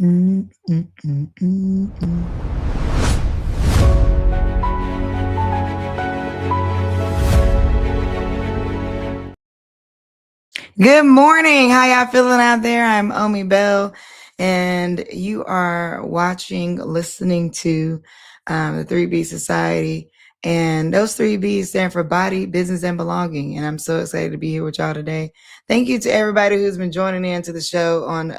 Mm, mm, mm, mm, mm. Good morning. How y'all feeling out there? I'm Omi Bell, and you are watching, listening to the 3B Society. And those 3Bs stand for body, business, and belonging. And I'm so excited to be here with y'all today. Thank you to everybody who's been joining in to the show on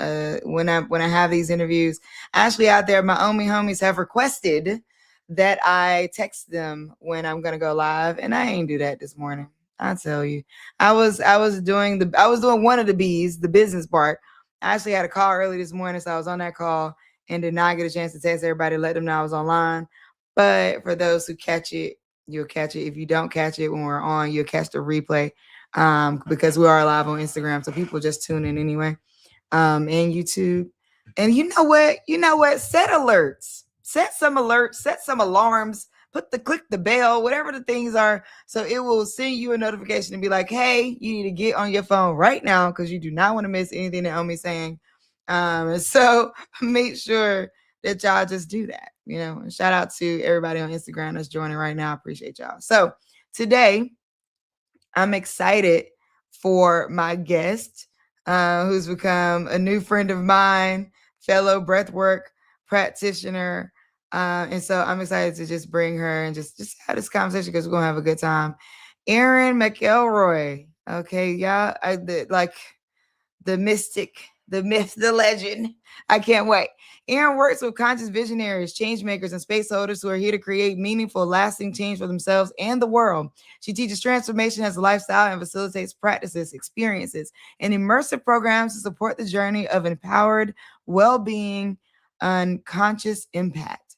when I have these interviews. Actually, out there, my Omi homies have requested that I text them when I'm gonna go live, and I ain't do that this morning. I tell you. I was doing one of the B's, the business part. I actually had a call early this morning, so I was on that call and did not get a chance to text everybody, let them know I was online. But for those who catch it, you'll catch it. If you don't catch it when we're on, you'll catch the replay because we are live on Instagram, so people just tune in anyway. And YouTube. And you know what? Set alerts. Set some alerts. Set some alarms. Click the bell, whatever the things are, so it will send you a notification and be like, "Hey, you need to get on your phone right now because you do not want to miss anything that Omi's saying." So make sure that y'all just do that. And shout out to everybody on Instagram that's joining right now. I appreciate y'all. So today I'm excited for my guest, who's become a new friend of mine, fellow breathwork practitioner. And so I'm excited to just bring her and just have this conversation because we're going to have a good time. Erin McElroy. Okay, y'all. The mystic, the myth, the legend. I can't wait. Erin works with conscious visionaries, change makers, and space holders who are here to create meaningful, lasting change for themselves and the world. She teaches transformation as a lifestyle and facilitates practices, experiences, and immersive programs to support the journey of empowered well-being and conscious impact.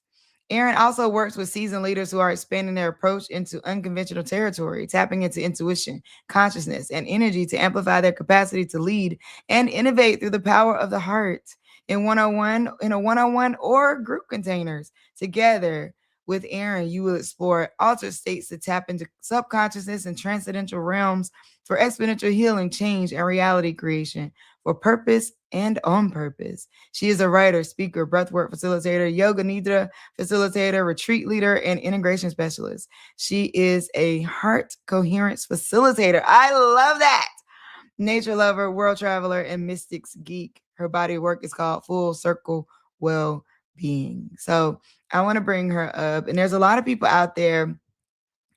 Erin also works with seasoned leaders who are expanding their approach into unconventional territory, tapping into intuition, consciousness, and energy to amplify their capacity to lead and innovate through the power of the heart in a one-on-one or group containers. Together with Erin, you will explore altered states to tap into subconsciousness and transcendental realms for exponential healing, change, and reality creation for purpose and on purpose. She is a writer, speaker, breathwork facilitator, yoga nidra facilitator, retreat leader, and integration specialist. She is a heart coherence facilitator. I love that. Nature lover, world traveler, and mystics geek. Her body of work is called Full Circle Well Being. So I want to bring her up. And there's a lot of people out there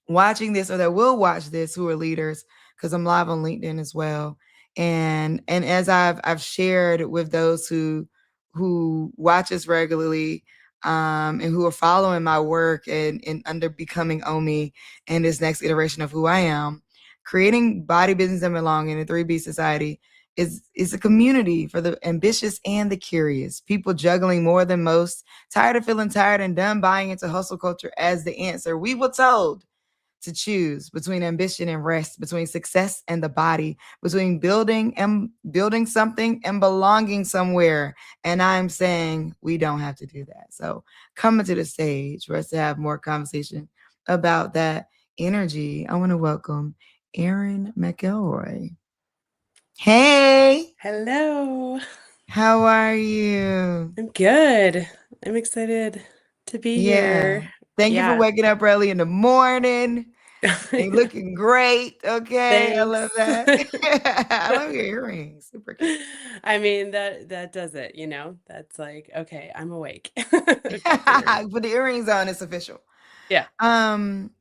watching this or that will watch this who are leaders because I'm live on LinkedIn as well. And as I've shared with those who watch us regularly, and who are following my work and under Becoming Omi and this next iteration of who I am, creating body, business, and belonging in the 3B Society is a community for the ambitious and the curious. People juggling more than most, tired of feeling tired and done buying into hustle culture as the answer. We were told to choose between ambition and rest, between success and the body, between building something and belonging somewhere. And I'm saying we don't have to do that. So coming to the stage for us to have more conversation about that energy, I want to welcome Erin McElroy. Hey, Hello. how are you? I'm good. I'm excited to be Yeah. here. Thank you for Yeah. waking up early in the morning. And looking great. Okay. I love Thanks. that. I love your earrings. Super cute. I mean that does it. That's like, okay, I'm awake. I've got the earrings. Put the earrings on, it's official. Yeah.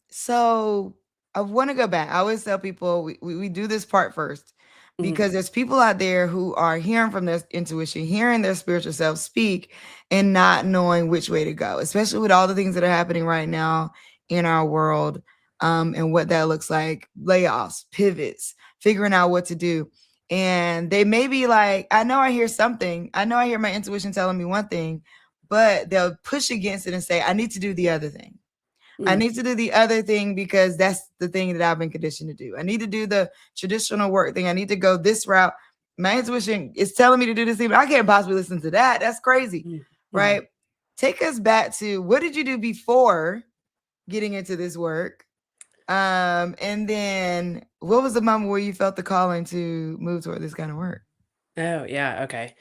So I want to go back. I always tell people we do this part first Mhm. because there's people out there who are hearing from their intuition, hearing their spiritual self speak, and not knowing which way to go, especially with all the things that are happening right now in our world, and what that looks like, layoffs, pivots, figuring out what to do. And they may be like, I know I hear something. I know I hear my intuition telling me one thing, but they'll push against it and say, I need to do the other thing. I Mm. need to do the other thing because that's the thing that I've been conditioned to do. I need to do the traditional work thing. I need to go this route. My intuition is telling me to do this thing, but I can't possibly listen to that. That's crazy, Mm. Mm. right? Take us back to what did you do before getting into this work? And then what was the moment where you felt the calling to move toward this kind of work? Oh, yeah, okay.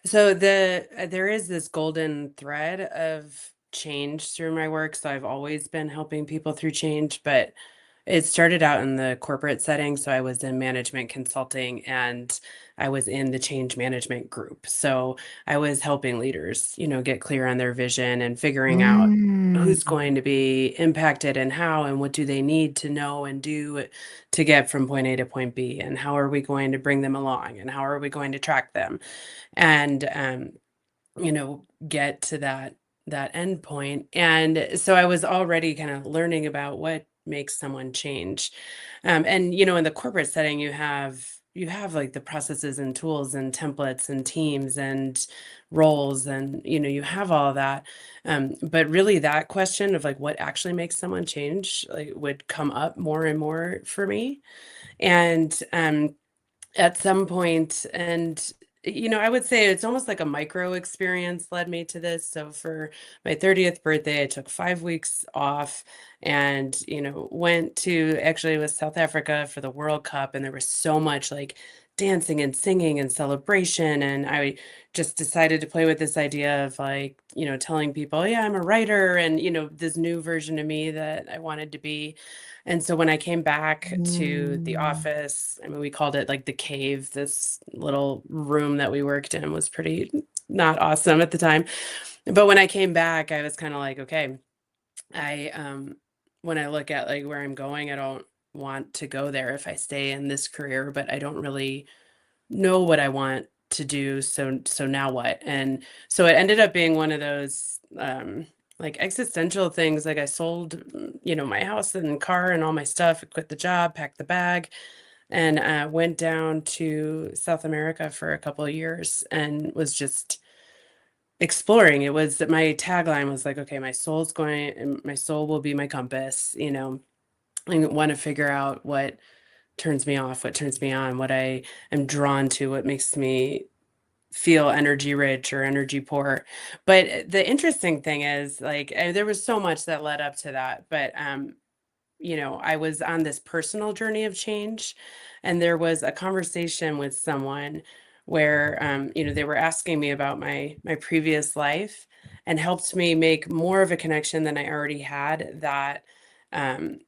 So there is this golden thread of change through my work. So I've always been helping people through change, but it started out in the corporate setting. So I was in management consulting and I was in the change management group. So I was helping leaders, get clear on their vision and figuring out Mm. who's going to be impacted and how and what do they need to know and do to get from point A to point B, and how are we going to bring them along and how are we going to track them, and get to that end point. And so I was already kind of learning about what makes someone change. And in the corporate setting, you have like the processes and tools and templates and teams and roles, and you have all of that. But really that question of like what actually makes someone change like would come up more and more for me. And at some point, and I would say it's almost like a micro experience led me to this. So for my 30th birthday, I took 5 weeks off and went to, actually, it was South Africa for the World Cup, and there was so much like dancing and singing and celebration, and I just decided to play with this idea of like telling people, yeah, I'm a writer, and this new version of me that I wanted to be. And so when I came back to the Mm. office, I mean, we called it like the cave. This little room that we worked in was pretty not awesome at the time. But when I came back, I was kind of like, okay, when I look at like where I'm going, I don't want to go there if I stay in this career, but I don't really know what I want to do. So now what? And so it ended up being one of those like existential things. Like I sold, my house and car and all my stuff, quit the job, packed the bag, and went down to South America for a couple of years and was just exploring. It was that my tagline was like, okay, my soul will be my compass, I want to figure out what turns me off, what turns me on, what I am drawn to, what makes me feel energy rich or energy poor. But the interesting thing is, like, there was so much that led up to that. But I was on this personal journey of change, and there was a conversation with someone where they were asking me about my previous life, and helped me make more of a connection than I already had, um,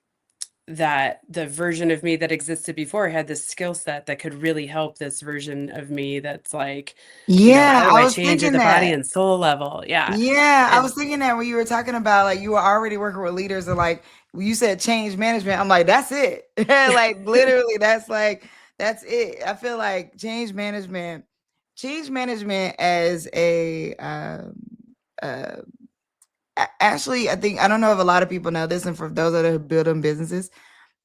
that the version of me that existed before had this skill set that could really help this version of me that's like, how Yeah, do I I was change at thinking the body that. and soul level? Yeah. Yeah, I was And thinking that when you were talking about like you were already working with leaders and like when you said change management, I'm like, that's it. Like literally, that's it. I feel like change management as uh actually, I think I don't know if a lot of people know this, and for those that are building businesses,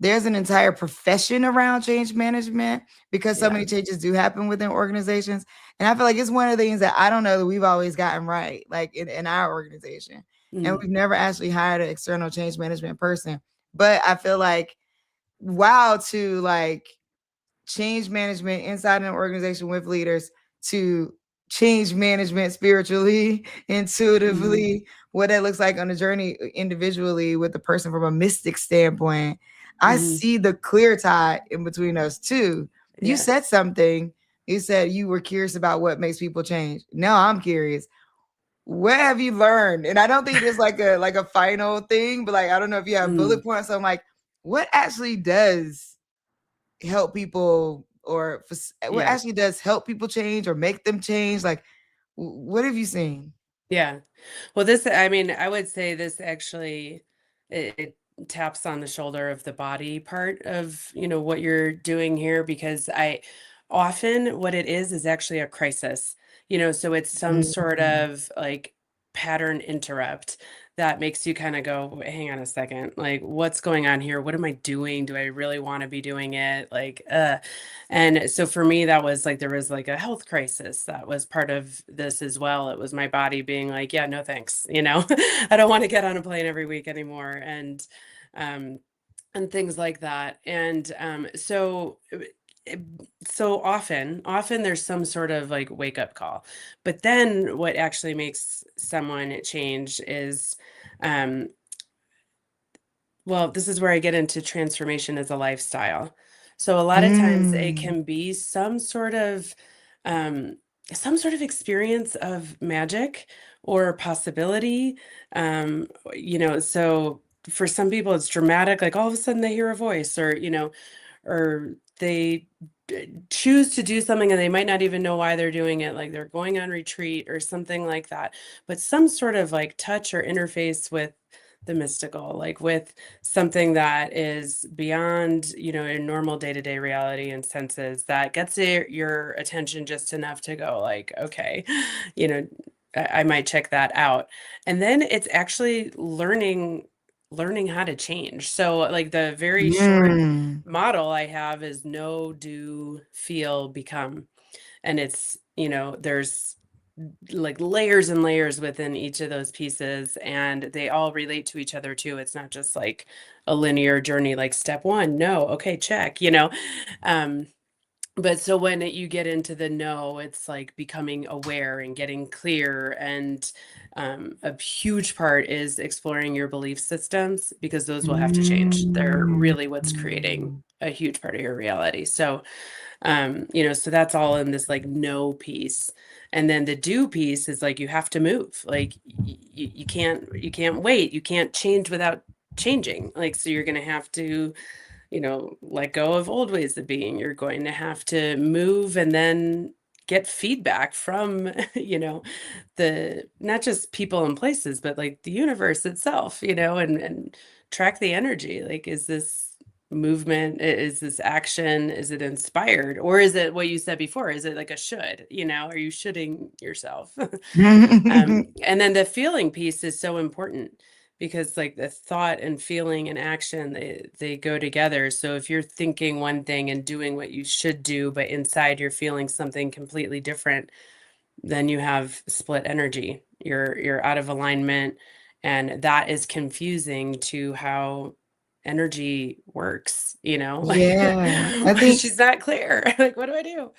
there's an entire profession around change management because so yeah. many changes do happen within organizations. And I feel like it's one of the things that I don't know that we've always gotten right, like in our organization. And Mm, we've never actually hired an external change management person. But I feel like, wow, to like change management inside an organization with leaders to change management spiritually, mhm, intuitively, what that looks like on a journey individually with the person from a mystic standpoint. I mhm, see the clear tie in between those two. You yeah. said something. You said you were curious about what makes people change. Now I'm curious. What have you learned? And I don't think there's like a final thing, but like I don't know if you have Mm, bullet points. So I'm like, what actually does help people or what yeah. actually does help people change or make them change? Like, what have you seen? Yeah. Well, I mean, I would say this actually, it taps on the shoulder of the body part of, what you're doing here, because often what it is actually a crisis, so it's some sort Mm. of like pattern interrupt that makes you kind of go, hang on a second, like what's going on here? What am I doing? Do I really want to be doing it? Like, and so for me, that was like, there was like a health crisis that was part of this as well. It was my body being like, yeah, no thanks. I don't want to get on a plane every week anymore. Um, and things like that. And it- so often there's some sort of like wake up call. But then what actually makes someone change is, um, well, this is where I get into transformation as a lifestyle. So a lot of times it Mm. can be some sort of um, some sort of experience of magic or possibility. So for some people it's dramatic, like all of a sudden they hear a voice, or they choose to do something and they might not even know why they're doing it, like they're going on retreat or something like that. But some sort of like touch or interface with the mystical, like with something that is beyond, your normal day-to-day reality and senses, that gets your attention just enough to go like, okay, you know, I might check that out. And then it's actually learning how to change. So like the very short Mm. model I have is know, do, feel, become. And it's, there's like layers and layers within each of those pieces, and they all relate to each other too. It's not just like a linear journey, like step one, no, okay, check, Um, but so when you get into the no, it's like becoming aware and getting clear. And a huge part is exploring your belief systems, because those will have to change. They're really what's creating Mm. a huge part of your reality. So so that's all in this like no piece. And then the do piece is like you have to move. Like you can't wait. You can't change without changing. Like, so you're gonna have to, let go of old ways of being. You're going to have to move and then get feedback from, the not just people and places, but like the universe itself, and track the energy. Like, is this movement, is this action, is it inspired, or is it what you said before? Is it like a should, are you shoulding yourself? And then the feeling piece is so important, because like the thought and feeling and action, they go together. So if you're thinking one thing and doing what you should do, but inside you're feeling something completely different, then you have split energy. You're out of alignment, and that is confusing to how energy works, like Yeah, I think she's not clear. Like, what do I do?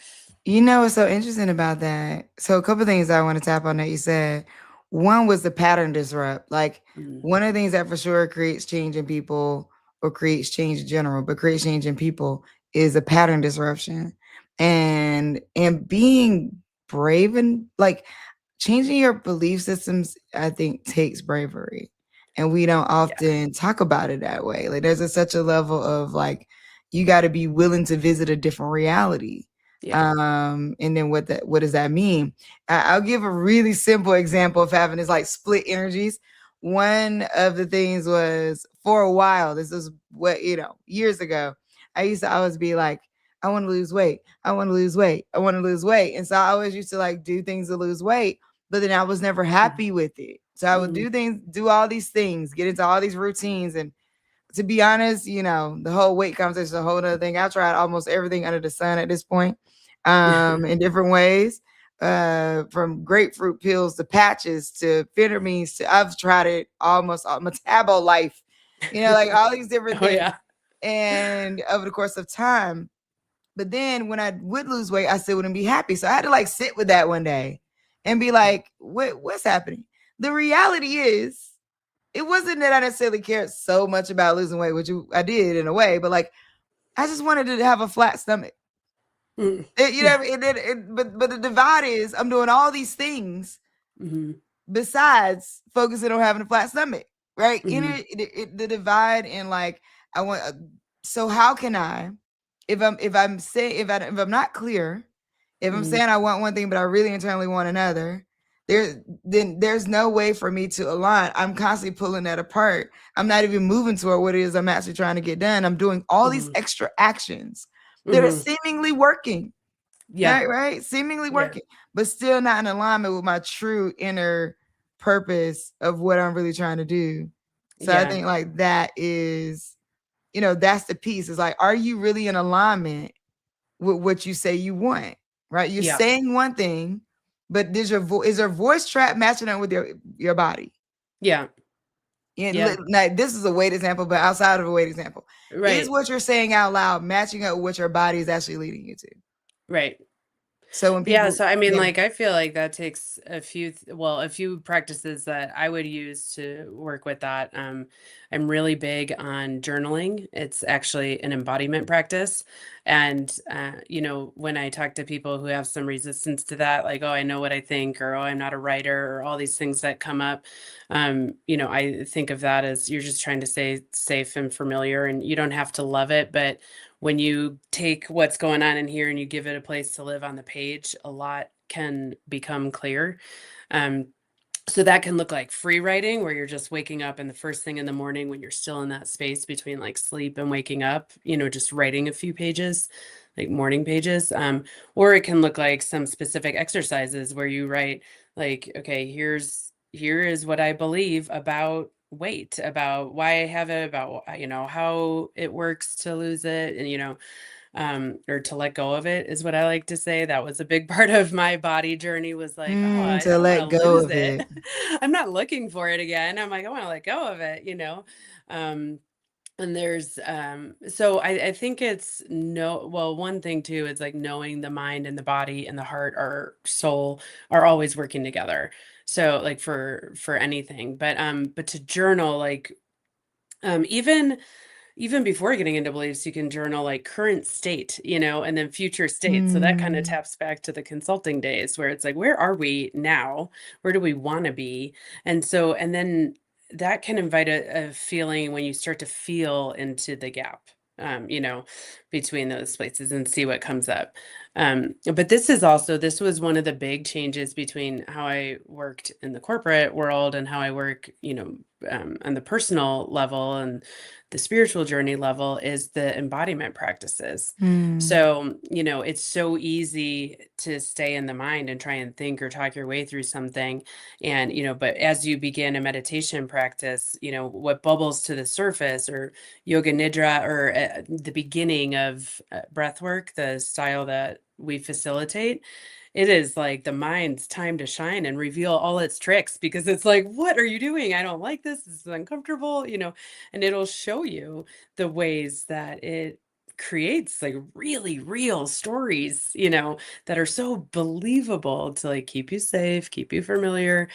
what's so interesting about that. So a couple things I want to tap on that you said. One was the pattern disrupt. Like Mm, one of the things that for sure creates change in people or creates change in general, but creates change in people is a pattern disruption. And being brave and like changing your belief systems, I think takes bravery. And we don't yeah, often talk about it that way. Like there's such a level of like you got to be willing to visit a different reality. yeah. And then what does that mean? I'll give a really simple example of having this like split energies. One of the things was for a while, this is what, years ago, I used to always be like, I want to lose weight. I want to lose weight. I want to lose weight. And so I always used to like do things to lose weight, but then I was never Mhm, happy with it. So I would mhm, do things, do all these things, get into all these routines. And to be honest, the whole weight conversation is a whole other thing. I've tried almost everything under the sun at this point, in different ways. From grapefruit pills to patches to phentermines to I've tried it almost all Metabo life, like all these different oh things. yeah. And over the course of time, but then when I would lose weight, I still wouldn't be happy. So I had to like sit with that one day and be like, what's happening? The reality is, it wasn't that I necessarily cared so much about losing weight, which I did in a way, but like I just wanted to have a flat stomach. Mm, What yeah. I mean? But the divide is I'm doing all these things Hmm. besides focusing on having a flat stomach, right? Hmm. The divide in like I want. So how can I, if I'm saying if I'm not clear, if I'm Hmm. saying I want one thing but I really internally want another, then there's no way for me to align. I'm constantly pulling that apart. I'm not even moving toward what it is I'm actually trying to get done. I'm doing all these Hmm. extra actions that are Hmm. seemingly working, Yeah. right, seemingly Yeah. working, but still not in alignment with my true inner purpose of what I'm really trying to do. So I Yeah. think like that is, that's the piece. Is like, are you really in alignment with what you say you want? Right? You're Yeah. saying one thing, but is your voice track matching up with your body? Yeah. And Yeah. now, this is a weight example, but outside of a weight example, is Right. what you're saying out loud matching up with what your body is actually leading you to? Right. So when Yeah, people, so I mean, yeah. like, I feel like that takes a few practices that I would use to work with that. I'm really big on journaling. It's actually an embodiment practice. And, when I talk to people who have some resistance to that, like, oh, I know what I think, or oh, I'm not a writer, or all these things that come up, I think of that as you're just trying to stay safe and familiar, and you don't have to love it, but when you take what's going on in here and you give it a place to live on the page, a lot can become clear. Um, so that can look like free writing, where you're just waking up and the first thing in the morning when you're still in that space between like sleep and waking up, just writing a few pages, like morning pages. Or it can look like some specific exercises where you write like, okay, here is what I believe about weight, about why I have it, about how it works to lose it, and or to let go of it is what I like to say. That was a big part of my body journey, was like, oh, I To don't want let to go lose of it. it. I'm not looking for it again. I'm like, I want to let go of it. Um, and there's so I think it's no well, one thing too is like knowing the mind and the body and the heart or soul are always working together. So like for anything. But to journal, like even before getting into beliefs, you can journal like current state, and then future state. So that kind of Mm, taps back to the consulting days where it's like, where are we now? Where do we want to be? And then that can invite a feeling when you start to feel into the gap, between those places and see what comes up. But this was one of the big changes between how I worked in the corporate world and how I work, on the personal level and the spiritual journey level, is the embodiment practices. mm, So, it's so easy to stay in the mind and try and think or talk your way through something. And, but as you begin a meditation practice, what bubbles to the surface, or yoga nidra, or the beginning of breath work, the style that we facilitate, it is like the mind's time to shine and reveal all its tricks, because it's like, what are you doing? I don't like this. This is uncomfortable, and it'll show you the ways that it creates like really real stories, that are so believable to like keep you safe, keep you familiar.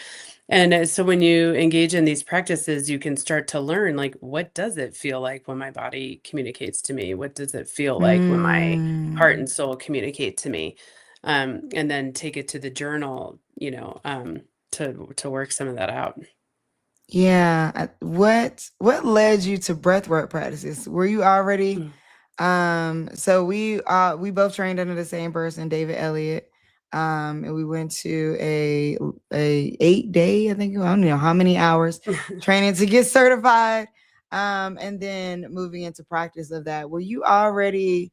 And so when you engage in these practices, you can start to learn, like, what does it feel like when my body communicates to me? What does it feel like when my heart mm. and soul communicate to me? And then take it to the journal, to work some of that out. Yeah. What led you to breathwork practices? Were you already Mm. so we both trained under the same person, David Elliott. And we went to a 8 day, I think, I don't know how many hours training to get certified. And then moving into practice of that. Were you already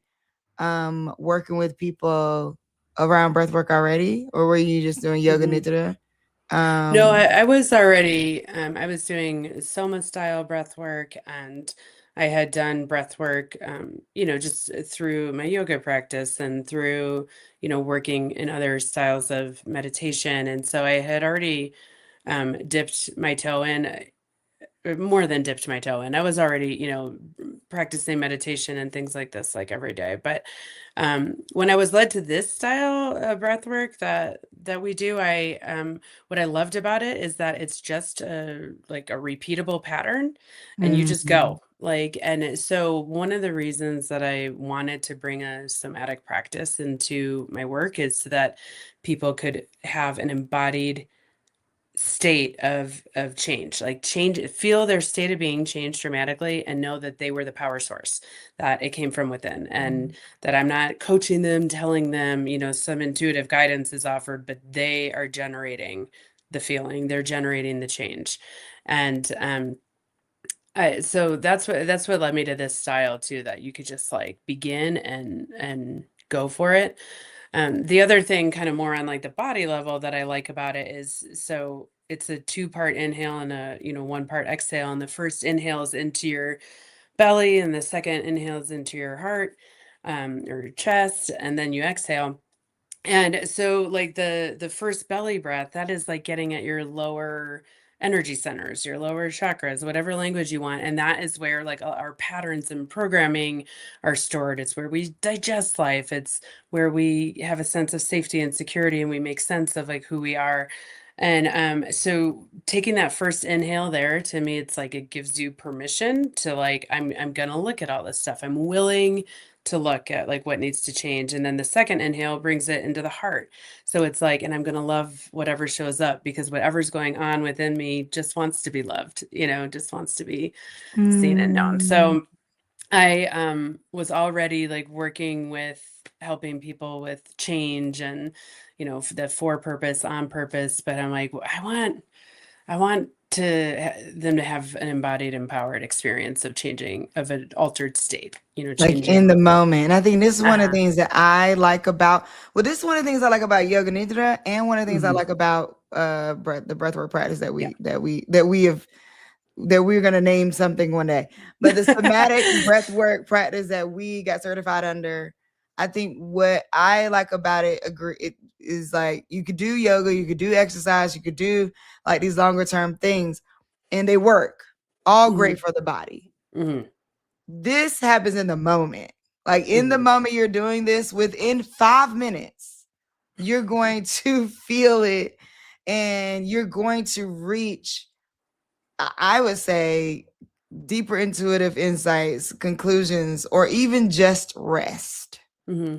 working with people around breathwork already, or were you just doing yoga Mhm. nidra? No, Um, I was already, I was doing Soma style breath work, and I had done breath work, just through my yoga practice and through, working in other styles of meditation. And so I had already dipped my toe in, more than dipped my toe in. I was already, practicing meditation and things like this like every day. But when I was led to this style of breath work that we do, what I loved about it is that it's just like a repeatable pattern, and you just mm, go. So one of the reasons that I wanted to bring a somatic practice into my work is so that people could have an embodied state of change, like change, feel their state of being change dramatically, and know that they were the power source, that it came from within, and mm, that I'm not coaching them, telling them, some intuitive guidance is offered, but they are generating the feeling, they're generating the change. And so that's what led me to this style too, that you could just like begin and go for it. The other thing, kind of more on like the body level, that I like about it is, so it's a two-part inhale and a, one part exhale. And the first inhale is into your belly, and the second inhale is into your heart, or your chest, and then you exhale. And so like the first belly breath, that is like getting at your lower energy centers, your lower chakras, whatever language you want. And that is where like our patterns and programming are stored. It's where we digest life. It's where we have a sense of safety and security and we make sense of like who we are. And so taking that first inhale there, to me, it's like it gives you permission to like, I'm gonna look at all this stuff. I'm willing to look at like what needs to change. And then the second inhale brings it into the heart. So it's like, and I'm going to love whatever shows up because whatever's going on within me just wants to be loved, just wants to be seen and known. Mm. So I was already like working with helping people with change and, the for purpose, on purpose. But I'm like, I want them to have an embodied, empowered experience of changing, of an altered state, Like in the changing. moment. And I think this is one of Uh-huh. the things that I like about, well, this is one of the things I like about yoga nidra, and one of the things I Hmm. like about the breathwork practice that Yeah. we have, that we're going to name something one day. But the somatic breathwork practice that we got certified under, I think what I like about it, it is like you could do yoga, you could do exercise, you could do like these longer term things, and they work all Hmm. great for the body. Hmm. This happens in the moment. Like in the Hmm. moment you're doing this, within 5 minutes, you're going to feel it and you're going to reach, I would say, deeper intuitive insights, conclusions, or even just rest. Hmm.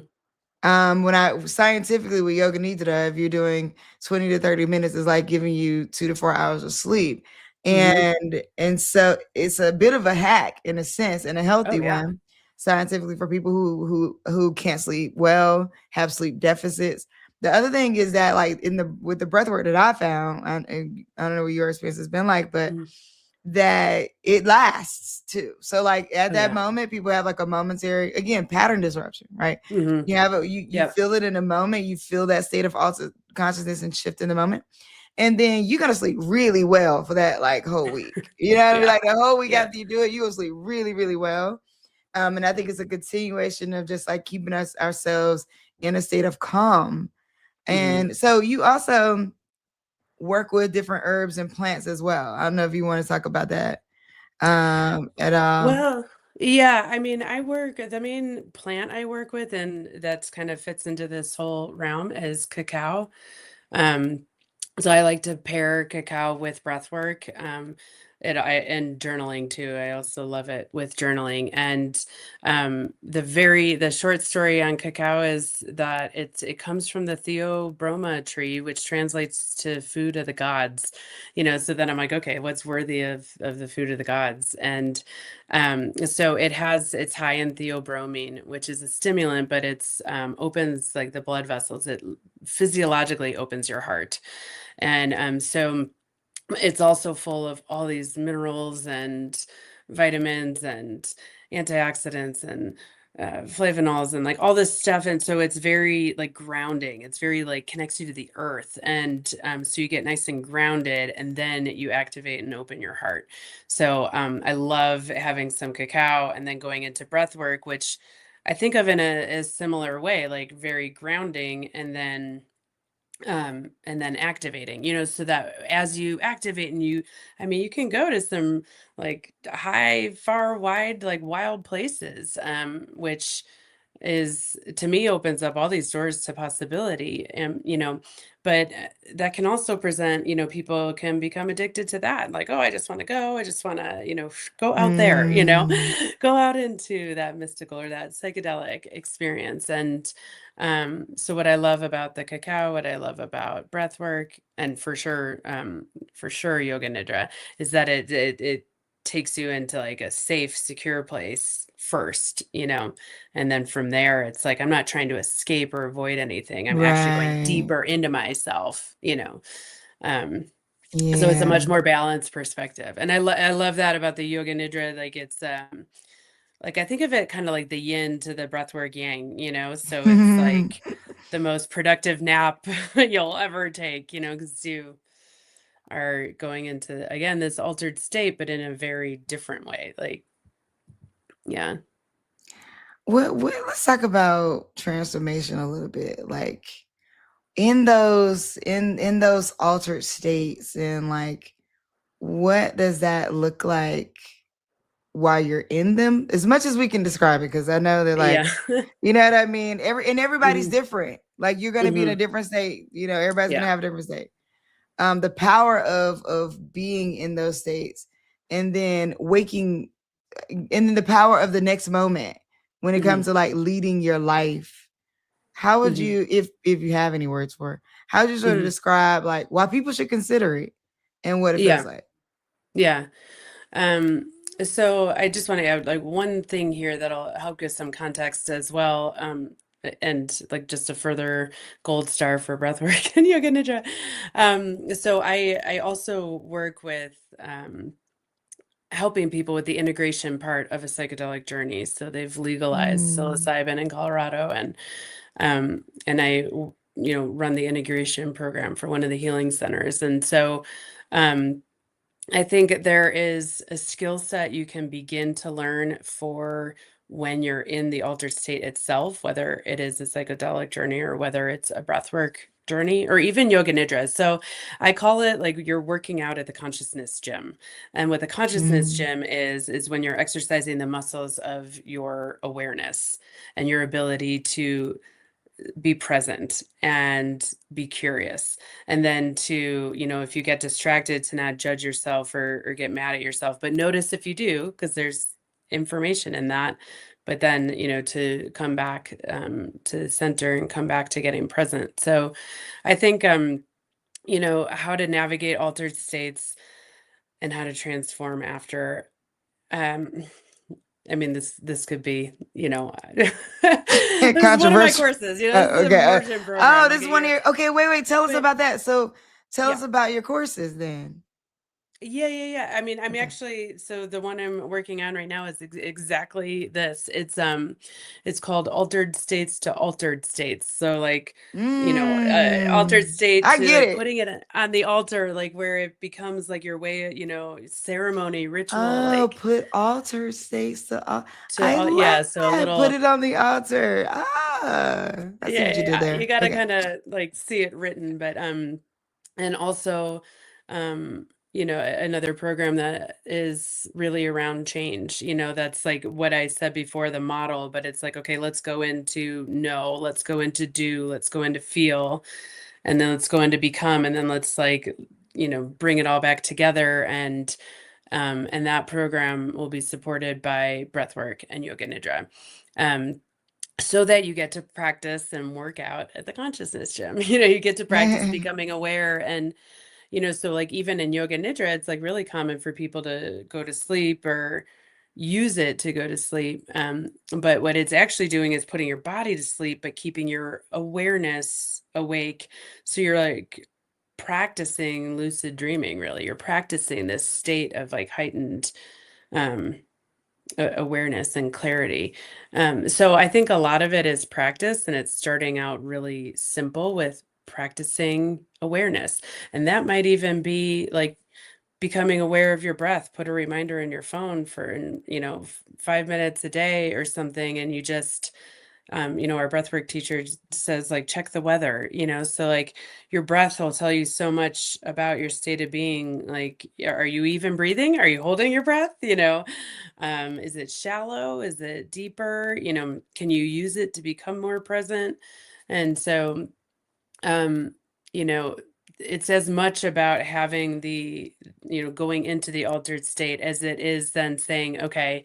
When I scientifically with yoga nidra, if you're doing 20 to 30 minutes, it's like giving you 2 to 4 hours of sleep. Hmm. And so it's a bit of a hack in a sense, and a Oh healthy yeah. one scientifically for people who can't sleep well, have sleep deficits. The other thing is that like with the breath work that I found, and I don't know what your experience has been like, but Mhm. that it lasts too. So like at Oh that yeah. moment, people have like a momentary, again, pattern disruption, right? Hmm. You have you Yep. feel it in a moment, you feel that state of altered consciousness and shift in the moment. And then you're gonna sleep really well for that like whole week. You know what I mean? Yeah. Like the whole week Yeah. after you do it, you will sleep really, really well. And I think it's a continuation of just like keeping ourselves in a state of calm. Hmm. And so you also work with different herbs and plants as well. I don't know if you want to talk about that at all. Well, yeah, I mean, the main plant I work with, and that's kind of fits into this whole realm is cacao. Um, so I like to pair cacao with breath work. And journaling too. I also love it with journaling. And the short story on cacao is that it comes from the Theobroma tree, which translates to food of the gods. So then I'm like, okay, what's worthy of the food of the gods? And so it's high in theobromine, which is a stimulant, but it's opens like the blood vessels. It physiologically opens your heart. And so it's also full of all these minerals and vitamins and antioxidants and flavonols and like all this stuff. And so it's very like grounding. It's very like connects you to the earth. And so you get nice and grounded and then you activate and open your heart. So I love having some cacao and then going into breath work, which I think of in a similar way, like very grounding and then activating, so that as you activate and I mean, you can go to some like high, far, wide, like wild places, which is to me opens up all these doors to possibility. And but that can also present, people can become addicted to that, like, oh, I just want to go, I just want to, go out there, Mm, go out into that mystical or that psychedelic experience. And so what I love about the cacao, what I love about breath work, and for sure yoga nidra, is that it takes you into like a safe, secure place first, and then from there, it's like I'm not trying to escape or avoid anything. I'm actually going right. deeper into myself. Um, so it's a Yeah. much more balanced perspective. And I love that about the yoga nidra. Like it's like I think of it kind of like the yin to the breathwork yang, so it's like the most productive nap you'll ever take, because you are going into again this altered state, but in a very different way. Like, yeah. Let's talk about transformation a little bit. Like in those altered states, and like what does that look like while you're in them? As much as we can describe it, because I know that Yeah. like, you know what I mean? Everybody's Mhm. different. Like you're gonna be in a Mhm. different state, you know, everybody's gonna Yeah. have a different state. The power of being in those states and then waking and then the power of the next moment when it comes Mhm. to like leading your life. How would Mhm. you, if you have any words for it, how would you sort of Mhm. describe like why people should consider it and what it feels Yeah. like? Yeah. Um, so I just want to add like one thing here that'll help give some context as well. And like just a further gold star for breathwork and yoga nidra. So I also work with helping people with the integration part of a psychedelic journey. So they've legalized Mm. psilocybin in Colorado, and I run the integration program for one of the healing centers. And so um, I think there is a skill set you can begin to learn for when you're in the altered state itself, whether it is a psychedelic journey or whether it's a breathwork journey or even yoga nidra. So I call it like you're working out at the consciousness gym. And what the consciousness Mm. gym is when you're exercising the muscles of your awareness and your ability to be present and be curious, and then to if you get distracted, to not judge yourself or get mad at yourself, but notice if you do, because there's information in that, but then to come back to center and come back to getting present. So I think how to navigate altered states and how to transform after. um I mean, this could be, this is one of my Controversial. courses, this is an Okay. immersion program. Oh, Like, this is one here. Okay, wait. Tell us but about that. So, tell yeah. us about your courses then. Yeah. I mean, I'm Okay. actually, so the one I'm working on right now is exactly this. It's called Altered States to Altered States. So like, altered state I to get like it. putting it on the altar, like where it becomes like your way, ceremony, ritual, Oh, like put altar states to. to I all, love yeah. So a that. Put little. it on the altar. Ah, I see what you did You there. got to Okay. kind of like see it written, but and also another program that is really around change, that's like what I said before, the model, but it's like, okay, let's go into know, let's go into do, let's go into feel, and then let's go into become, and then let's like bring it all back together. And that program will be supported by breathwork and yoga nidra. So that you get to practice and work out at the consciousness gym. You get to practice becoming aware. And so like even in yoga nidra, it's like really common for people to go to sleep or use it to go to sleep. But what it's actually doing is putting your body to sleep, but keeping your awareness awake. So you're like practicing lucid dreaming, really. You're practicing this state of like heightened um, awareness and clarity. So I think a lot of it is practice, and it's starting out really simple with practicing awareness. And that might even be like becoming aware of your breath. Put a reminder in your phone for 5 minutes a day or something, and you just our breathwork teacher says like check the weather, so like your breath will tell you so much about your state of being. Like, are you even breathing? Are you holding your breath? Is it shallow? Is it deeper? Can you use it to become more present? And so, um, you know, it's as much about having the, going into the altered state as it is then saying, okay,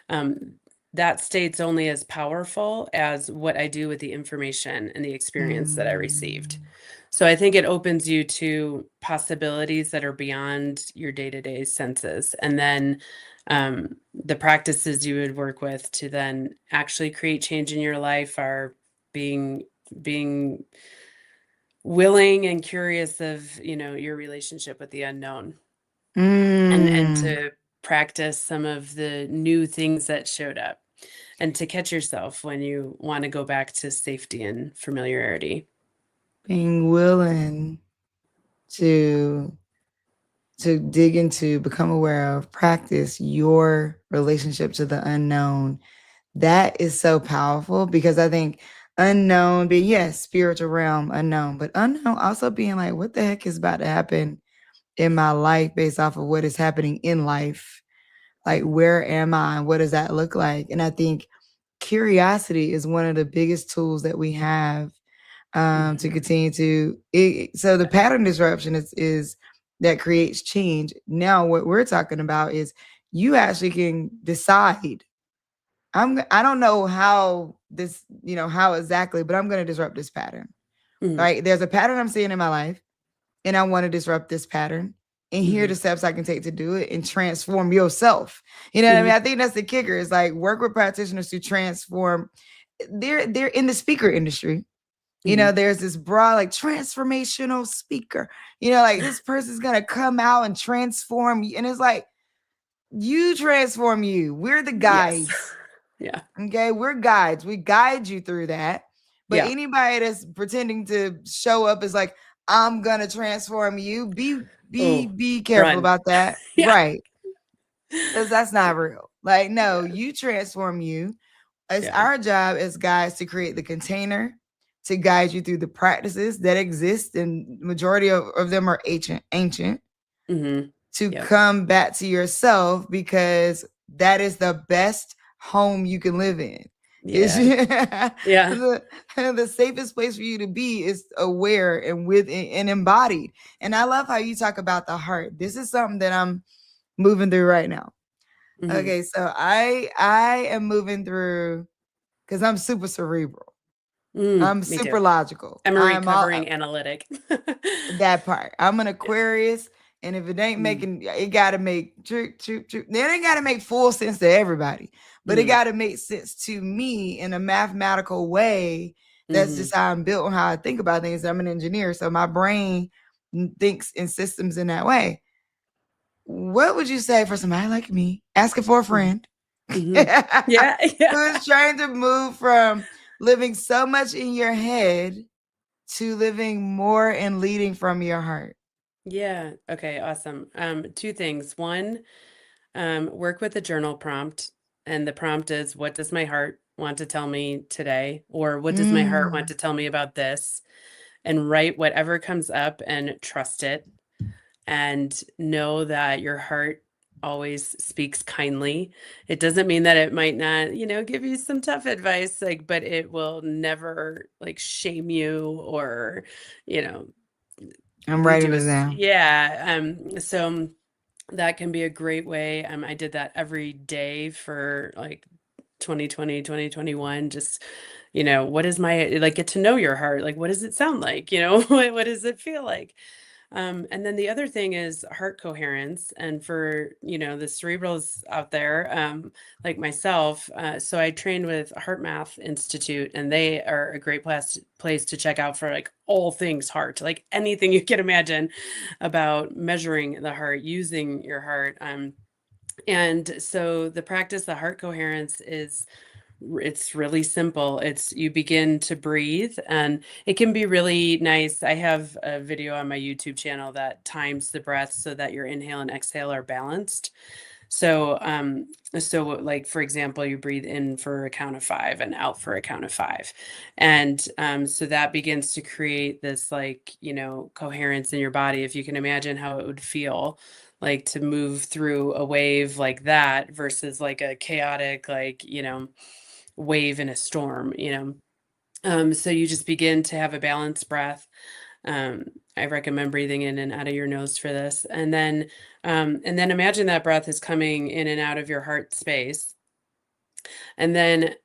um, that state's only as powerful as what I do with the information and the experience that I received. Mm. So I think it opens you to possibilities that are beyond your day-to-day senses. And then the practices you would work with to then actually create change in your life are being willing and curious of, your relationship with the unknown, and Mm. to practice some of the new things that showed up, and to catch yourself when you want to go back to safety and familiarity. Being willing to dig into, become aware of, practice your relationship to the unknown. That is so powerful because I think unknown being, yes, spiritual realm, unknown, but unknown also being like, what the heck is about to happen in my life based off of what is happening in life. Like, where am I? And what does that look like? And I think curiosity is one of the biggest tools that we have to Mhm. continue to. So the pattern disruption is that creates change. Now, what we're talking about is you actually can decide. I don't know how this, how exactly, but I'm going to disrupt this pattern. Mhm. Right? There's a pattern I'm seeing in my life, and I want to disrupt this pattern. And here are the Mhm. steps I can take to do it and transform yourself. You know what I mean? Mhm. I think that's the kicker. It's like work with practitioners to transform. They're in the speaker industry. Mhm. There's this broad like transformational speaker. Like this person's gonna come out and transform you. And it's like, you transform you. We're the Yes. guides. Yeah. Okay, we're guides. We guide you through that. But Yeah. anybody that's pretending to show up is like, I'm gonna transform you. Oh, Be careful run. about that. Yeah. Right. Because that's not real. Like, no, Yeah. you transform you. It's Yeah. our job as guides to create the container to guide you through the practices that exist, and majority of them are ancient, Mhm. to Yep. come back to yourself, because that is the best home you can live in. Is Yeah. Yeah. the safest place for you to be is aware and with and embodied. And I love how you talk about the heart. This is something that I'm moving through right now. Mhm. Okay, so I am moving through because I'm super cerebral. I'm Me super too. logical. I'm a I'm all recovering analytic. that part. I'm an Aquarius, and if it ain't Mm. making, it got to make true, true, true. It ain't got to make full sense to everybody, but it Mhm. got to make sense to me in a mathematical way. That's Mhm. just how I'm built and how I think about things. I'm an engineer, so my brain thinks in systems in that way. What would you say for somebody like me asking for a Mhm. friend Mhm. Yeah. Yeah. who is trying to move from living so much in your head to living more and leading from your heart? Yeah. Okay, awesome. Two things. One, work with the journal prompt. And the prompt is, what does my heart want to tell me today? Or what does my heart want Mm, to tell me about this? And write whatever comes up and trust it. And know that your heart always speaks kindly. It doesn't mean that it might not, give you some tough advice, like, but it will never like shame you or, you know, I'm lead writing you this as, down. yeah. So that can be a great way. I did that every day for like 2020, 2021. Just, what is my, like, get to know your heart. Like, what does it sound like? What does it feel like? And then the other thing is heart coherence. And for, the cerebrals out there, like myself, so I trained with Heart Math Institute, and they are a great place to check out for like all things heart, like anything you can imagine about measuring the heart, using your heart. And so the practice, the heart coherence it's really simple. It's you begin to breathe, and it can be really nice. I have a video on my YouTube channel that times the breath so that your inhale and exhale are balanced. So like for example, you breathe in for a count of 5 and out for a count of 5. And so that begins to create this like, coherence in your body. If you can imagine how it would feel like to move through a wave like that versus like a chaotic, like, wave in a storm. So you just begin to have a balanced breath. I recommend breathing in and out of your nose for this. And then imagine that breath is coming in and out of your heart space. And then,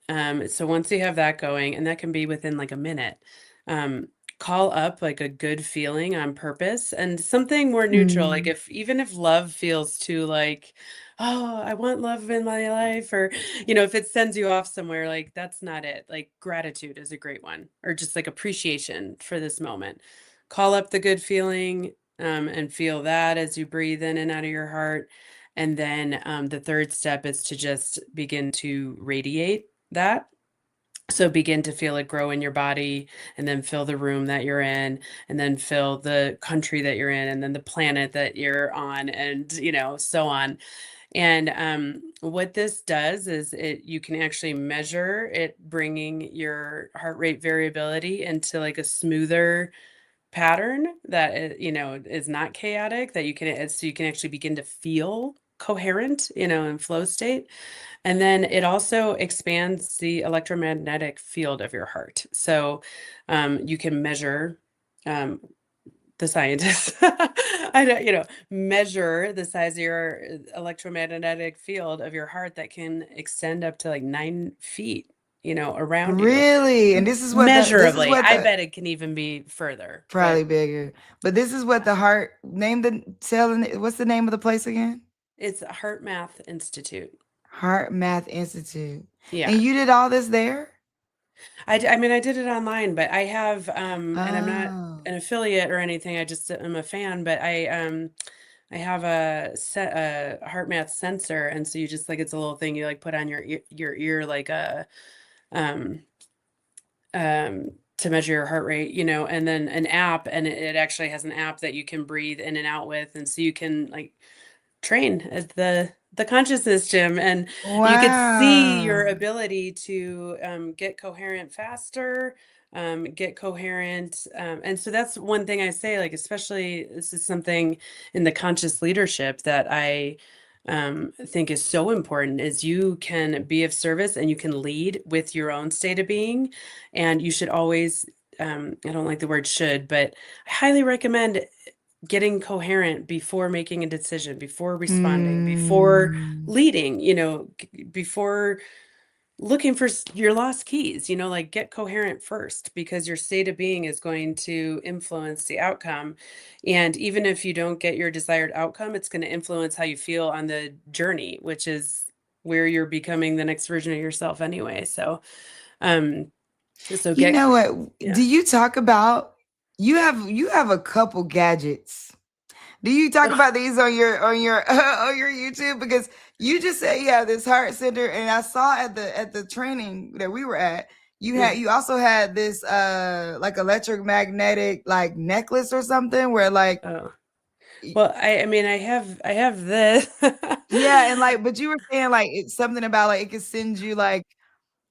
so once you have that going, and that can be within like a minute, um, call up like a good feeling on purpose and something more neutral. Like Mm, even if love feels too like, oh, I want love in my life, or, if it sends you off somewhere, like that's not it. Like gratitude is a great one, or just like appreciation for this moment. Call up the good feeling, and feel that as you breathe in and out of your heart. And then the third step is to just begin to radiate that. So begin to feel it grow in your body, and then fill the room that you're in, and then fill the country that you're in, and then the planet that you're on, and so on. And what this does is you can actually measure it, bringing your heart rate variability into like a smoother pattern that is not chaotic, that so you can actually begin to feel coherent, in flow state. And then it also expands the electromagnetic field of your heart. So you can measure, the scientists, I don't, measure the size of your electromagnetic field of your heart that can extend up to like 9 feet, around you. Really? And this is what Measurably. I the bet it can even be further, but probably bigger. But this is what the heart name the tell what's the name of the place again? it's a Heart Math Institute. Heart Math Institute. And Yeah. you did all this there? I mean, I did it online, but I have, and I'm not Oh. an affiliate or anything. I just am a fan, but I have a heart math sensor, and so you just like it's a little thing you like put on your ear like a um to measure your heart rate, and then an app, and it actually has an app that you can breathe in and out with, and so you can like train at the consciousness gym, and you could see your Wow. ability to get coherent faster, get coherent, and so that's one thing I say, like, especially this is something in the conscious leadership that I think is so important, is you can be of service and you can lead with your own state of being, and you should always, I don't like the word should, but I highly recommend getting coherent before making a decision, before responding, before Mm. leading, before looking for your lost keys, like get coherent first, because your state of being is going to influence the outcome. And even if you don't get your desired outcome, it's going to influence how you feel on the journey, which is where you're becoming the next version of yourself anyway. Um, so You get, know what? yeah. Do you talk about you have a couple gadgets. Do you talk about these on your on your YouTube? Because you just said you have this heart center, and I saw at the training that we were at, you also had this like electromagnetic like necklace or something where like Oh, well, I mean, I have this. yeah, and like but you were saying like it's something about like it could send you like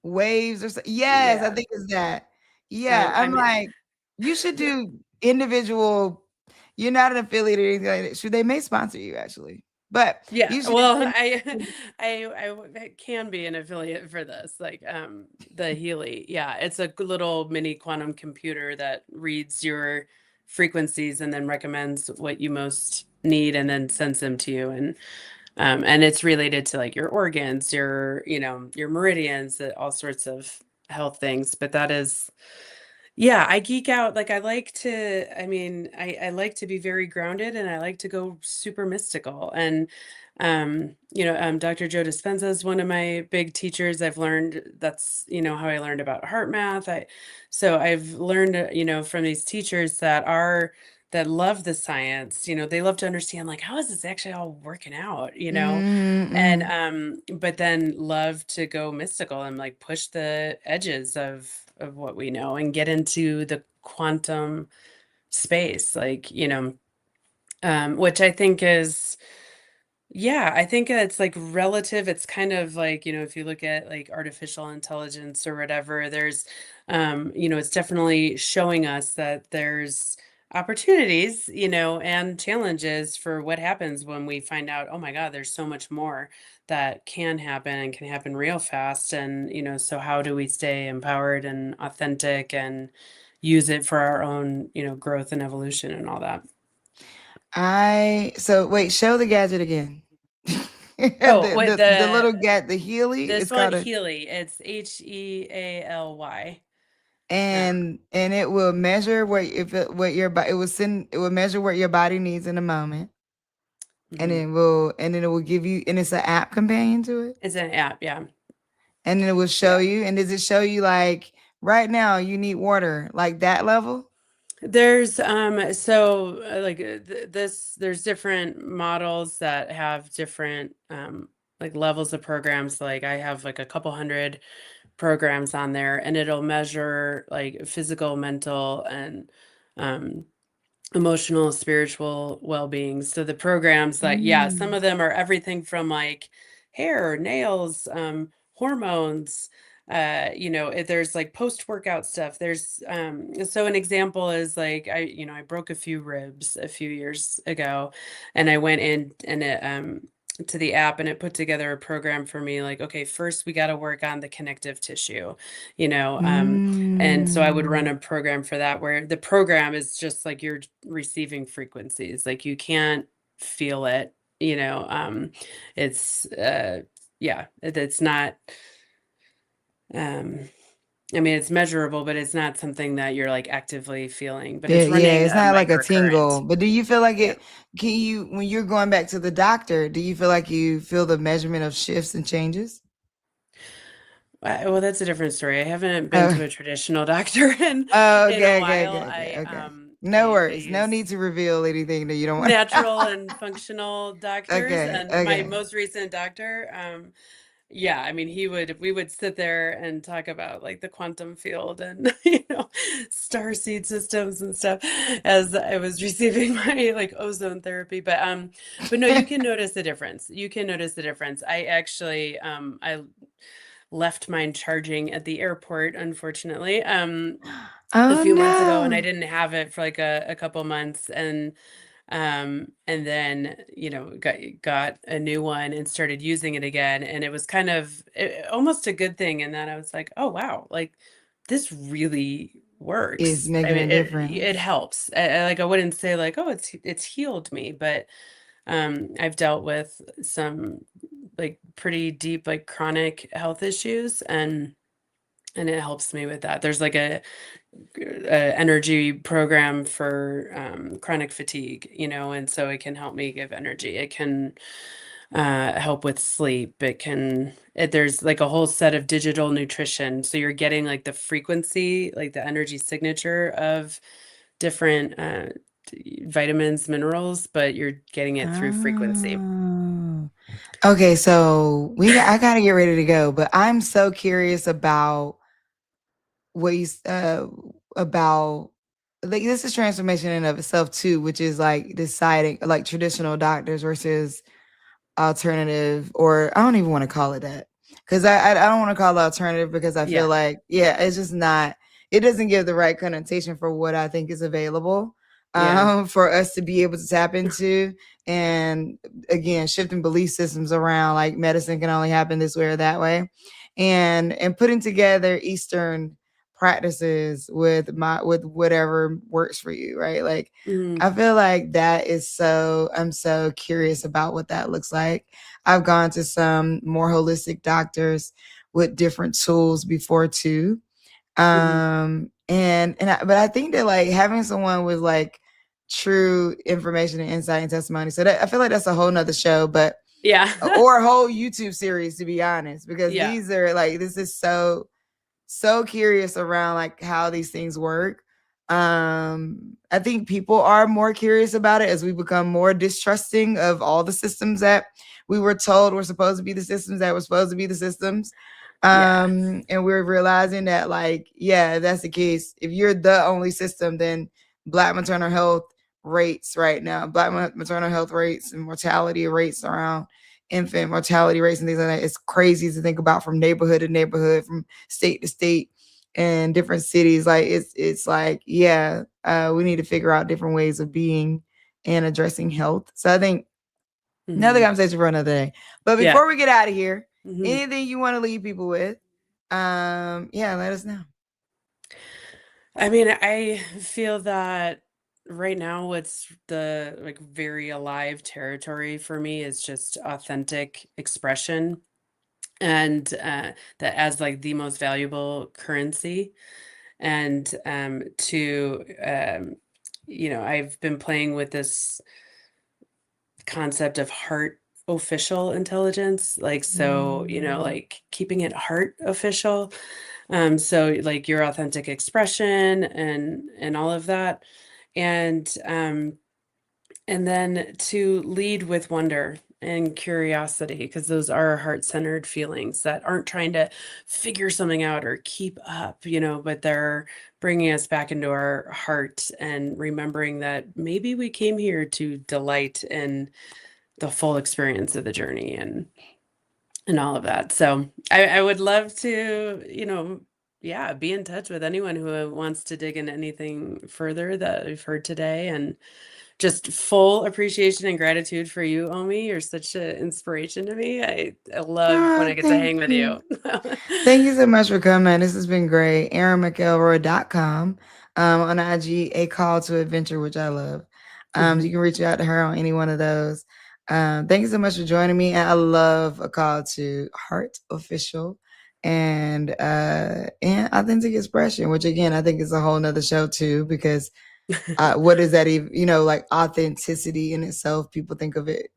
waves or something. Yes, I Yeah. think it's that. Yeah, I'm I mean, like, you should do individual. You're not an affiliate or anything like that. Should they may sponsor you actually, but yeah, you should do. well, I can be an affiliate for this, like, the Healy. Yeah, it's a little mini quantum computer that reads your frequencies and then recommends what you most need and then sends them to you. And it's related to like your organs, your meridians, all sorts of health things. But that is, yeah, I geek out. Like I mean, I like to be very grounded, and I like to go super mystical. And Dr. Joe Dispenza is one of my big teachers. That's, how I learned about heart math. So I've learned, from these teachers that love the science, they love to understand, like, how is this actually all working out, and Mm-mm. but then love to go mystical and like push the edges of what we know and get into the quantum space, like, which I think is, yeah, I think it's like relative. It's kind of like, if you look at like artificial intelligence or whatever, it's definitely showing us that there's opportunities, and challenges for what happens when we find out, oh my God, there's so much more that can happen and can happen real fast. And, so how do we stay empowered and authentic and use it for our own, growth and evolution and all that? I so wait, show the gadget again. Oh, with The little the Healy. this It's one, called a Healy. It's Healy. and it will measure what if it what your body it will measure what your body needs in a moment, Mhm. and then it will give you and it's an app companion to it. It's an app, yeah. And then it will show Yeah. you. And does it show you like right now you need water, like that level? There's so like there's different models that have different like levels of programs. Like I have like a couple hundred programs on there, and it'll measure like physical, mental, and um emotional, spiritual well-being. So the programs, like, yeah, some Mm. of them are everything from like hair, nails, hormones, there's like post-workout stuff. There's so an example is like I broke a few ribs a few years ago, and I went in and it to the app, and it put together a program for me like, okay, first we got to work on the connective tissue, you know, and so I would run a Mm. program for that, where the program is just like you're receiving frequencies, like you can't feel it, it's yeah, it's not um I mean, it's measurable, but it's not something that you're like actively feeling, but Yeah, it's yeah, running it's a not like a tingle, microcurrent. but do you feel like Yeah. it, can you, when you're going back to the doctor, do you feel like you feel the measurement of shifts and changes? Well, that's a different story. I haven't been Oh, to a traditional doctor oh, in a okay, okay, while. okay, okay, okay. No I worries. No use need to reveal anything that you don't want. natural and functional doctors, Okay, and my okay. most recent doctor, yeah, I mean, we would sit there and talk about like the quantum field and star seed systems and stuff as I was receiving my like ozone therapy. But no, you can notice the difference. You can notice the difference. I actually I left mine charging at the airport, unfortunately, a Oh few months ago, and I no. didn't have it for like a couple months, and then got a new one and started using it again, and it was kind of almost a good thing in that I was like, oh wow, like this really Is works. I making mean, a it difference. helps. Like I wouldn't say like, oh, it's healed me, but I've dealt with some like pretty deep like chronic health issues, and it helps me with that. There's like a energy program for chronic fatigue, and so it can help me give energy. It can help with sleep. There's like a whole set of digital nutrition. So you're getting like the frequency, like the energy signature of different vitamins, minerals, but you're getting it through frequency. Oh. Okay, so I gotta get ready to go, but I'm so curious about what you about, like, this is transformation in of itself too, which is like deciding like traditional doctors versus alternative, or I don't even want to call it that, because I don't want to call it alternative because I feel Yeah. like, yeah, it's just not, it doesn't give the right connotation for what I think is available Yeah. for us to be able to tap into. And again, shifting belief systems around, like medicine can only happen this way or that way, and putting together Eastern practices with whatever works for you, right? Like, Mhm. I feel like that is so, I'm so curious about what that looks like. I've gone to some more holistic doctors with different tools before too. Mhm. But I think that like having someone with like true information and insight and testimony. So that, I feel like that's a whole nother show, but Yeah. or a whole YouTube series, to be honest, because Yeah. these are like, this is so curious around like how these things work. I think people are more curious about it as we become more distrusting of all the systems that we were told were supposed to be the systems that were supposed to be the systems. Yeah. And we're realizing that, like, yeah, if that's the case, if you're the only system, then black maternal health rates right now, maternal health rates and mortality rates around infant mortality rates and things like that, it's crazy to think about, from neighborhood to neighborhood, from state to state and different cities. Like, it's like, yeah, we need to figure out different ways of being and addressing health. So I think another Mhm. conversation for another day. But Yeah. before we get out of here, Mhm. anything you want to leave people with, yeah, let us know. I mean, I feel that right now what's the like very alive territory for me is just authentic expression, and that as like the most valuable currency. And I've been playing with this concept of heart official intelligence, like, so Mm. like keeping it heart official, so like your authentic expression and all of that, and and then to lead with wonder and curiosity, because those are heart-centered feelings that aren't trying to figure something out or keep up, but they're bringing us back into our heart and remembering that maybe we came here to delight in the full experience of the journey. and all of that. So I would love to, yeah, be in touch with anyone who wants to dig into anything further that we've heard today. And just full appreciation and gratitude for you, Omi. You're such an inspiration to me. I love when Oh, I get to thank hang with you. you. Thank you so much for coming. This has been great. AaronMcElroy.com. On IG, A Call to Adventure, which I love. You can reach out to her on any one of those. Thank you so much for joining me. And I love A Call to Heart Official and authentic expression, which again I think is a whole nother show too, because what is that even, like authenticity in itself? People think of it,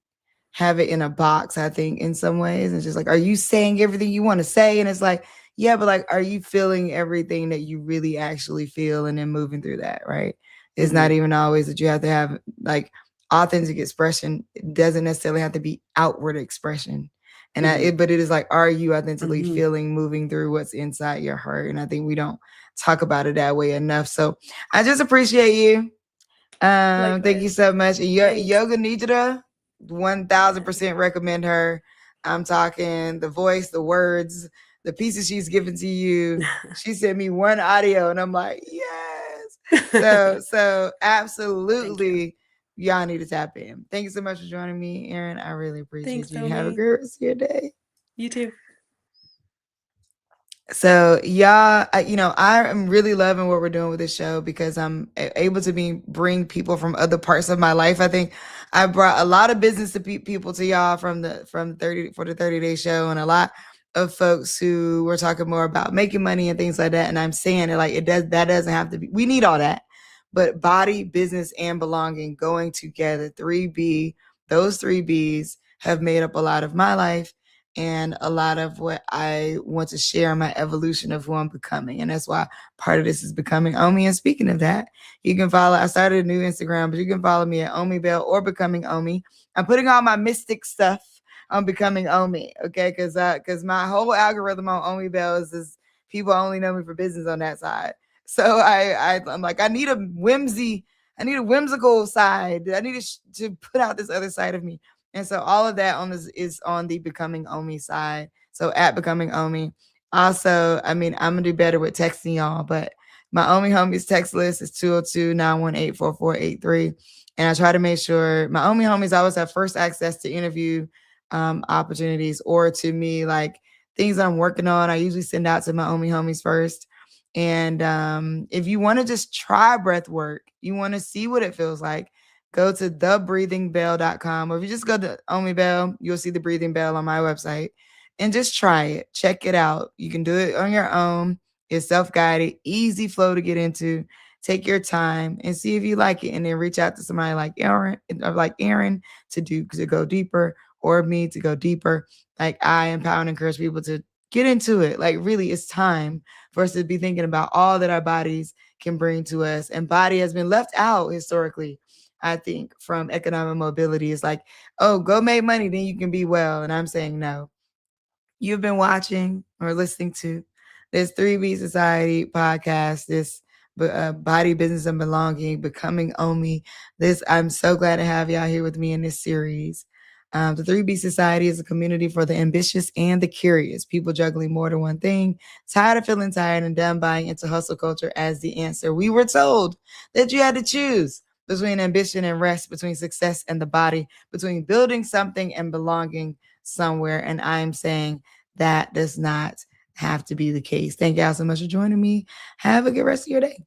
have it in a box, I think, in some ways. It's just like, are you saying everything you want to say? And it's like, yeah, but like, are you feeling everything that you really actually feel and then moving through that, right? It's not even always that you have to have like authentic expression. It doesn't necessarily have to be outward expression. But it is like, are you authentically feeling, moving through what's inside your heart? And I think we don't talk about it that way enough. So I just appreciate you. Thank you Likewise. so much. Thanks. Yoga Nidra, 1000% recommend her. I'm talking the voice, the words, the pieces she's given to you. She sent me one audio, and I'm like, yes. So Thank you. absolutely, y'all need to tap in. Thank you so much for joining me, Erin. I really appreciate Thanks, you. Have a Omi. great rest of your day. You too. So yeah, I am really loving what we're doing with this show because I'm able to bring people from other parts of my life. I think I brought a lot of business to people to y'all from 30 day show, and a lot of folks who were talking more about making money and things like that. And I'm saying it like that doesn't have to be. We need all that, but body, business, and belonging going together. 3B, those 3Bs have made up a lot of my life and a lot of what I want to share in my evolution of who I'm becoming. And that's why part of this is Becoming Omi. And speaking of that, you can I started a new Instagram, but you can follow me at Omi Bell or Becoming Omi. I'm putting all my mystic stuff on Becoming Omi, okay? Because my whole algorithm on Omi Bell is people only know me for business on that side. So I'm like, I need a whimsical side. I need to put out this other side of me. And so all of that on this is on the Becoming Omi side. So at Becoming Omi. Also, I mean, I'm gonna do better with texting y'all, but my Omi homies text list is 202-918-4483. And I try to make sure my Omi homies always have first access to interview opportunities or to me, like things I'm working on. I usually send out to my Omi homies first. And if you want to just try breath work, you want to see what it feels like, go to thebreathingbell.com, or if you just go to Omi Bell, you'll see the breathing bell on my website and just try it. Check it out. You can do it on your own. It's self-guided, easy flow to get into. Take your time and see if you like it, and then reach out to somebody like Aaron to go deeper, or me to go deeper. Like I empower and encourage people to get into it. Like really, it's time for us to be thinking about all that our bodies can bring to us. And body has been left out historically, I think, from economic mobility. It's like, oh, go make money, then you can be well. And I'm saying no. You've been watching or listening to this 3B Society podcast, this body, business, and belonging, Becoming Omi. I'm so glad to have y'all here with me in this series. The 3B Society is a community for the ambitious and the curious, people juggling more than one thing, tired of feeling tired and done buying into hustle culture as the answer. We were told that you had to choose between ambition and rest, between success and the body, between building something and belonging somewhere. And I'm saying that does not have to be the case. Thank y'all so much for joining me. Have a good rest of your day.